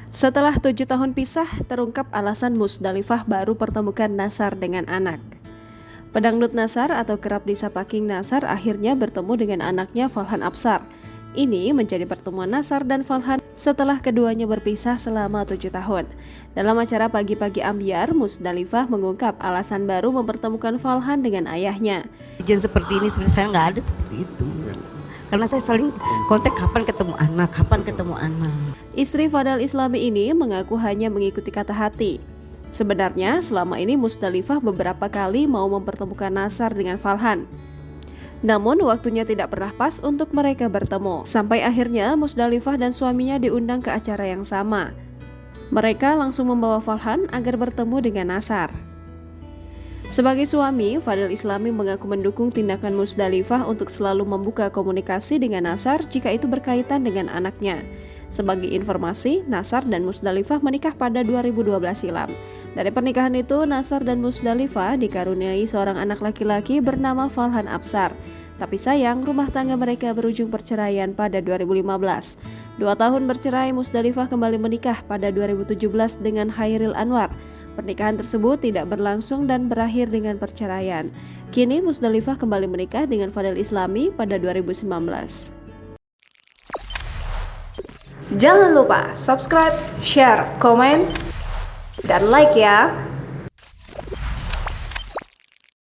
Setelah 7 tahun pisah, terungkap alasan Musdalifah baru pertemukan Nasar dengan anak. Pedangdut Nasar atau kerap disapa King Nasar akhirnya bertemu dengan anaknya Falhan Absar. Ini menjadi pertemuan Nasar dan Falhan setelah keduanya berpisah selama 7 tahun. Dalam acara Pagi-Pagi Ambyar, Musdalifah mengungkap alasan baru mempertemukan Falhan dengan ayahnya. Kejadian seperti ini sebenarnya saya nggak ada seperti itu. Karena saya saling kontak kapan ketemu anak. Istri Fadal Islami ini mengaku hanya mengikuti kata hati. Sebenarnya selama ini Musdalifah beberapa kali mau mempertemukan Nasar dengan Falhan. Namun waktunya tidak pernah pas untuk mereka bertemu. Sampai akhirnya Musdalifah dan suaminya diundang ke acara yang sama. Mereka langsung membawa Falhan agar bertemu dengan Nasar. Sebagai suami, Fadal Islami mengaku mendukung tindakan Musdalifah untuk selalu membuka komunikasi dengan Nasar jika itu berkaitan dengan anaknya. Sebagai informasi, Nasar dan Musdalifah menikah pada 2012 silam. Dari pernikahan itu, Nasar dan Musdalifah dikaruniai seorang anak laki-laki bernama Falhan Absar. Tapi sayang, rumah tangga mereka berujung perceraian pada 2015. 2 tahun bercerai, Musdalifah kembali menikah pada 2017 dengan Hairil Anwar. Pernikahan tersebut tidak berlangsung dan berakhir dengan perceraian. Kini Musdalifah kembali menikah dengan Fadal Islami pada 2019. Jangan lupa subscribe, share, komen, dan like ya!